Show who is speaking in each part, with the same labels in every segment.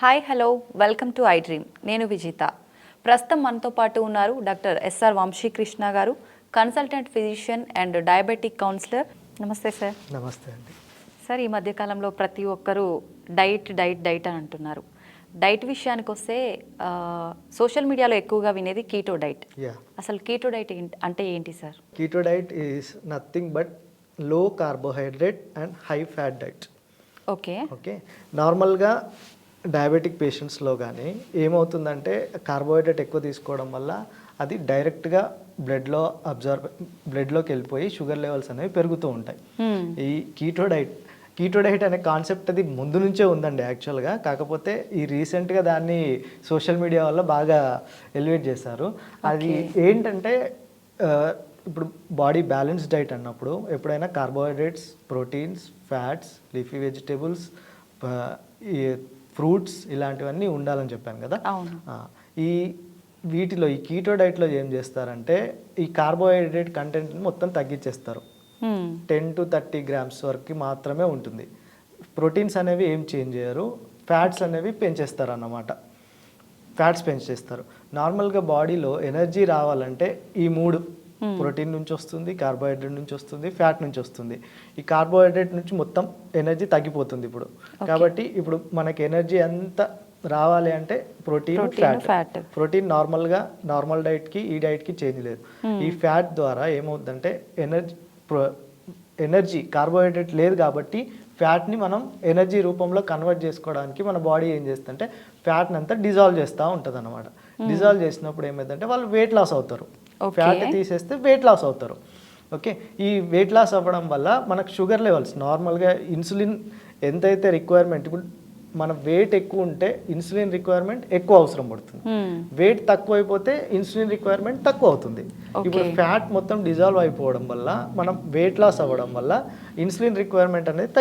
Speaker 1: Hi hello welcome to I dream. నేను విజిత. ప్రస్తుతం మనతో పాటు ఉన్నారు డాక్టర్ ఎస్ఆర్ వంశీకృష్ణ గారు, consultant physician and diabetic counsellor. నమస్తే సార్.
Speaker 2: నమస్తే అండి.
Speaker 1: సార్, ఈ మధ్యకాలంలో ప్రతి ఒక్కరూ డైట్ డైట్ డైట్ అని అంటున్నారు. డైట్ విషయానికి వస్తే సోషల్ మీడియాలో ఎక్కువగా వినేది కీటో డైట్. అసలు కీటో డైట్ అంటే ఏంటి sir?
Speaker 2: Keto diet is nothing but low carbohydrate and high fat diet.
Speaker 1: Okay
Speaker 2: okay నార్మల్గా డయాబెటిక్ పేషెంట్స్లో కానీ ఏమవుతుందంటే కార్బోహైడ్రేట్ ఎక్కువ తీసుకోవడం వల్ల అది డైరెక్ట్గా బ్లడ్లోకి వెళ్ళిపోయి షుగర్ లెవెల్స్ అనేవి పెరుగుతూ ఉంటాయి. ఈ కీటో డైట్ అనే కాన్సెప్ట్ అది ముందు నుంచే ఉందండి యాక్చువల్గా. కాకపోతే ఈ రీసెంట్గా దాన్ని సోషల్ మీడియా వల్ల బాగా ఎలివేట్ చేశారు. అది ఏంటంటే ఇప్పుడు బాడీ బ్యాలెన్స్ డైట్ అన్నప్పుడు ఎప్పుడైనా carbohydrates, proteins, fats, leafy vegetables, ఈ ఫ్రూట్స్ ఇలాంటివన్నీ ఉండాలని చెప్పాను కదా. వీటిలో ఈ కీటో డైట్లో ఏం చేస్తారంటే ఈ కార్బోహైడ్రేట్ కంటెంట్ని మొత్తం తగ్గించేస్తారు. 10 to 30 grams వరకు మాత్రమే ఉంటుంది. ప్రోటీన్స్ అనేవి ఏం చేంజ్ చేయరు, ఫ్యాట్స్ అనేవి పెంచేస్తారు అన్నమాట. ఫ్యాట్స్ పెంచేస్తారు. నార్మల్గా బాడీలో ఎనర్జీ రావాలంటే ఈ మూడు ప్రోటీన్ నుంచి వస్తుంది, కార్బోహైడ్రేట్ నుంచి వస్తుంది, ఫ్యాట్ నుంచి వస్తుంది. ఈ కార్బోహైడ్రేట్ నుంచి మొత్తం ఎనర్జీ తగ్గిపోతుంది ఇప్పుడు. కాబట్టి ఇప్పుడు మనకి ఎనర్జీ అంతా రావాలి అంటే ప్రోటీన్, ఫ్యాట్. ప్రోటీన్ నార్మల్ డైట్కి ఈ డైట్కి చేంజ్ లేదు. ఈ ఫ్యాట్ ద్వారా ఏమవుతుందంటే ఎనర్జీ కార్బోహైడ్రేట్ లేదు కాబట్టి ఫ్యాట్ని మనం ఎనర్జీ రూపంలో కన్వర్ట్ చేసుకోవడానికి మన బాడీ ఏం చేస్తుందంటే ఫ్యాట్ని అంతా డిజాల్వ్ చేస్తూ ఉంటుంది అనమాట. డిజాల్వ్ చేసినప్పుడు ఏమైందంటే వాళ్ళు వెయిట్ లాస్ అవుతారు. ఫ్యాట్ తీసేస్తే వెయిట్ లాస్ అవుతారు. ఓకే, ఈ వెయిట్ లాస్ అవ్వడం వల్ల మనకు షుగర్ లెవెల్స్ నార్మల్గా ఇన్సులిన్ ఎంతైతే రిక్వైర్మెంట్, ఇప్పుడు మన వెయిట్ ఎక్కువ ఉంటే ఇన్సులిన్ రిక్వైర్మెంట్ ఎక్కువ అవసరం పడుతుంది. వెయిట్ తక్కువ అయిపోతే ఇన్సులిన్ రిక్వైర్మెంట్ తక్కువ అవుతుంది. ఇప్పుడు ఫ్యాట్ మొత్తం డిజాల్వ్ అయిపోవడం వల్ల మనం వెయిట్ లాస్ అవ్వడం వల్ల ఇన్సులిన్ రిక్వైర్మెంట్ అనేది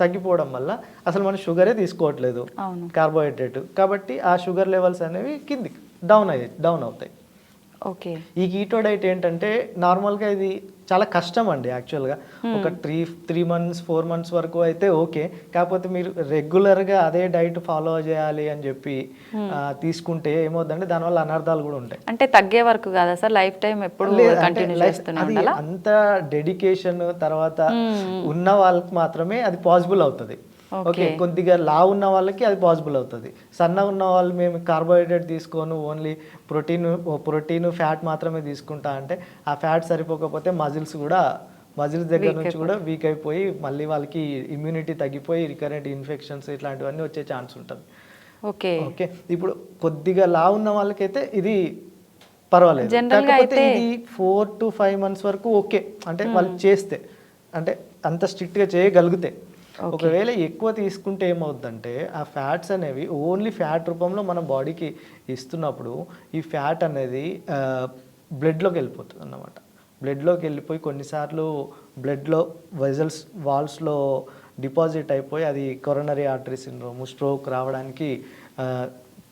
Speaker 2: తగ్గిపోవడం వల్ల అసలు మనం షుగరే తీసుకోవట్లేదు, కార్బోహైడ్రేట్. కాబట్టి ఆ షుగర్ లెవెల్స్ అనేవి కిందికి డౌన్ అవుతాయి.
Speaker 1: ఓకే,
Speaker 2: ఈ కీటో డైట్ ఏంటంటే నార్మల్గా ఇది చాలా కష్టం అండి యాక్చువల్గా. ఒక 3 months 4 months వరకు అయితే ఓకే. కాకపోతే మీరు రెగ్యులర్గా అదే డైట్ ఫాలో చేయాలి అని చెప్పి తీసుకుంటే ఏమవుతుందంటే దానివల్ల అనర్థాలు కూడా ఉంటాయి.
Speaker 1: అంటే తగ్గే వరకు కాదా సార్? లైఫ్ టైం ఎప్పుడు కంటిన్యూ చేస్తూనే ఉండాలా?
Speaker 2: అంత డెడికేషన్ తర్వాత ఉన్న వాళ్ళకి మాత్రమే అది పాసిబుల్ అవుతుంది. ఓకే, కొద్దిగా లావు ఉన్న వాళ్ళకి అది పాసిబుల్ అవుతుంది. సన్నగా ఉన్న వాళ్ళు మేము కార్బోహైడ్రేట్ తీసుకోను, ఓన్లీ ప్రోటీన్ ఫ్యాట్ మాత్రమే తీసుకుంటా అంటే ఆ ఫ్యాట్ సరిపోకపోతే మజిల్స్ దగ్గర నుంచి కూడా వీక్ అయిపోయి మళ్ళీ వాళ్ళకి ఇమ్యూనిటీ తగ్గిపోయి రికరెంట్ ఇన్ఫెక్షన్స్ ఇట్లాంటివన్నీ వచ్చే ఛాన్స్ ఉంటుంది. ఓకే, ఇప్పుడు కొద్దిగా లావు ఉన్న వాళ్ళకైతే ఇది పర్వాలేదు. కాకపోతే ఇది 4 to 5 months వరకు ఓకే, అంటే వాళ్ళు చేస్తే, అంటే అంత స్ట్రిక్ట్గా చేయగలిగితే. ఒకవేళ ఎక్కువ తీసుకుంటే ఏమవుతుందంటే ఆ ఫ్యాట్స్ అనేవి ఓన్లీ ఫ్యాట్ రూపంలో మన బాడీకి ఇస్తున్నప్పుడు ఈ ఫ్యాట్ అనేది బ్లడ్లోకి వెళ్ళిపోతుంది అన్నమాట. బ్లడ్లోకి వెళ్ళిపోయి కొన్నిసార్లు బ్లడ్లో వెజల్స్ వాల్స్లో డిపాజిట్ అయిపోయి అది కొరోనరీ ఆర్టరీ సిండ్రోమ్, స్ట్రోక్ రావడానికి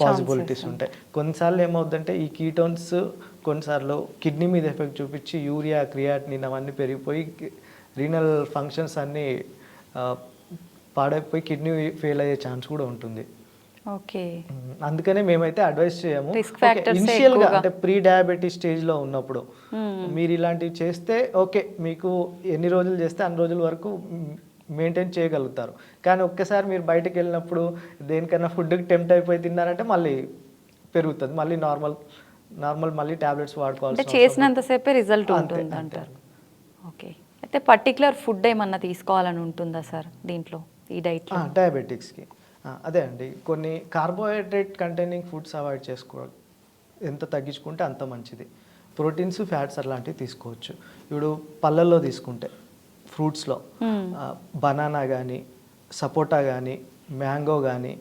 Speaker 2: పాసిబిలిటీస్ ఉంటాయి. కొన్నిసార్లు ఏమవుతుందంటే ఈ కీటోన్స్ కొన్నిసార్లు కిడ్నీ మీద ఎఫెక్ట్ చూపించి యూరియా, క్రియాటినిన్ అవన్నీ పెరిగిపోయి రీనల్ ఫంక్షన్స్ అన్నీ పాడైపోయి కిడ్నీ ఫెయిల్ అయ్యే ఛాన్స్ కూడా ఉంటుంది.
Speaker 1: ఓకే,
Speaker 2: అందుకనే మేమైతే అడ్వైస్ చేయము. ఇనిషియల్గా అంటే ప్రీ డయాబెటీస్ స్టేజ్లో ఉన్నప్పుడు మీరు ఇలాంటివి చేస్తే ఓకే, మీకు ఎన్ని రోజులు చేస్తే అన్ని రోజుల వరకు మెయింటైన్ చేయగలుగుతారు. కానీ ఒక్కసారి మీరు బయటకు వెళ్ళినప్పుడు దేనికైనా ఫుడ్కి టెంప్ట్ అయిపోయి తిన్నారంటే మళ్ళీ పెరుగుతుంది, మళ్ళీ నార్మల్ మళ్ళీ టాబ్లెట్స్ వాడుకోవాలి.
Speaker 1: చేసినంతసేపే రిజల్ట్ ఉంటుంది అంటారు. ఓకే, అయితే పర్టికులర్ ఫుడ్ ఏమన్నా తీసుకోవాలని ఉంటుందా సార్ దీంట్లో, ఈ డైట్?
Speaker 2: డయాబెటిక్స్కి అదే అండి, కొన్ని కార్బోహైడ్రేట్ కంటైనింగ్ ఫుడ్స్ అవాయిడ్ చేసుకోవాలి. ఎంత తగ్గించుకుంటే అంత మంచిది. ప్రోటీన్స్, ఫ్యాట్స్ అలాంటివి తీసుకోవచ్చు. ఇప్పుడు పళ్ళల్లో తీసుకుంటే ఫ్రూట్స్లో బనానా కానీ, సపోటా కానీ, మ్యాంగో కానీ,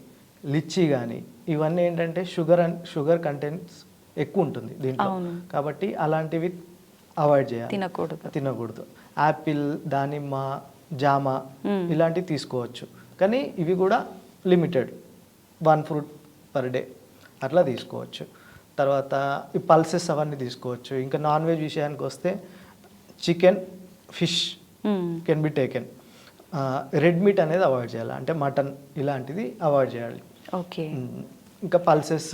Speaker 2: లిచ్చీ కానీ ఇవన్నీ ఏంటంటే షుగర్ కంటెంట్స్ ఎక్కువ ఉంటుంది దీంట్లో. కాబట్టి అలాంటివి అవాయిడ్ చేయాలి, తినకూడదు. యాపిల్, దానిమ్మ, జామ ఇలాంటివి తీసుకోవచ్చు. కానీ ఇవి కూడా లిమిటెడ్, 1 fruit per day అట్లా తీసుకోవచ్చు. తర్వాత ఈ పల్సెస్ అవన్నీ తీసుకోవచ్చు. ఇంకా నాన్ వెజ్ విషయానికి వస్తే chicken, fish can be taken. Red meat అనేది అవాయిడ్ చేయాలి, అంటే మటన్ ఇలాంటిది అవాయిడ్ చేయాలి.
Speaker 1: ఓకే.
Speaker 2: ఇంకా పల్సెస్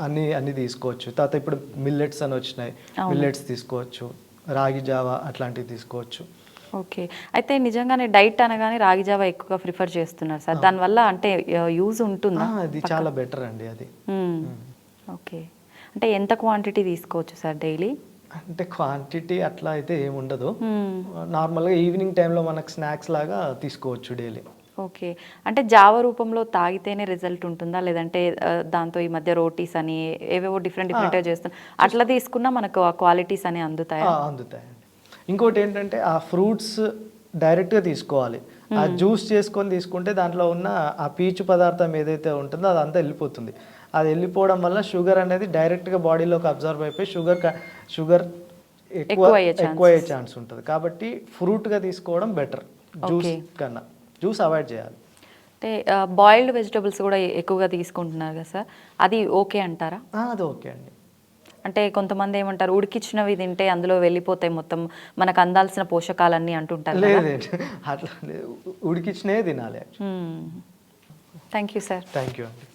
Speaker 2: అన్ని తీసుకోవచ్చు. తర్వాత ఇప్పుడు మిల్లెట్స్ అని వచ్చినాయి, మిల్లెట్స్ తీసుకోవచ్చు, రాగి జావా అట్లాంటివి తీసుకోవచ్చు.
Speaker 1: ఓకే. అయితే నిజంగానే డైట్ అనగానే రాగి జావా ఎక్కువగా ప్రిఫర్ చేస్తున్నారు సార్. దానివల్ల అంటే యూజ్ ఉంటుందా?
Speaker 2: అది చాలా బెటర్ అండి అది.
Speaker 1: ఓకే. అంటే ఎంత క్వాంటిటీ తీసుకోవచ్చు సార్ డైలీ?
Speaker 2: అంటే క్వాంటిటీ అట్లా అయితే ఏముండదు, నార్మల్గా ఈవినింగ్ టైంలో మనకు స్నాక్స్ లాగా తీసుకోవచ్చు డైలీ.
Speaker 1: ఓకే. అంటే జావ రూపంలో తాగితేనే రిజల్ట్ ఉంటుందా, లేదంటే దాంతో ఈ మధ్య రోటీస్ అని ఏవేవో డిఫరెంట్గా చేస్తున్నారు, అట్లా తీసుకున్నా మనకు ఆ క్వాలిటీస్ అని అందుతాయా?
Speaker 2: అందుతాయండి. ఇంకోటి ఏంటంటే ఆ ఫ్రూట్స్ డైరెక్ట్గా తీసుకోవాలి. ఆ జ్యూస్ చేసుకొని తీసుకుంటే దాంట్లో ఉన్న ఆ పీచు పదార్థం ఏదైతే ఉంటుందో అదంతా వెళ్ళిపోతుంది. అది వెళ్ళిపోవడం వల్ల షుగర్ అనేది డైరెక్ట్గా బాడీలోకి అబ్జర్వ్ అయిపోయి షుగర్ ఎక్కువ అయ్యే ఛాన్స్ ఉంటుంది. కాబట్టి ఫ్రూట్గా తీసుకోవడం బెటర్ జ్యూస్ కన్నా. జ్యూస్ అవాయిడ్ చేయాలి.
Speaker 1: అంటే బాయిల్డ్ వెజిటబుల్స్ కూడా ఎక్కువగా తీసుకుంటున్నారు కదా సార్, అది ఓకే అంటారా?
Speaker 2: అది ఓకే అండి.
Speaker 1: అంటే కొంతమంది ఏమంటారు, ఉడికిచ్చినవి తింటే అందులో వెళ్ళిపోతాయి మొత్తం మనకు అందాల్సిన పోషకాలన్నీ అంటుంటారు.
Speaker 2: లేదండి, అట్లా ఉడికిచ్చినవే తినాలి.
Speaker 1: Thank you sir.
Speaker 2: Thank you అండి.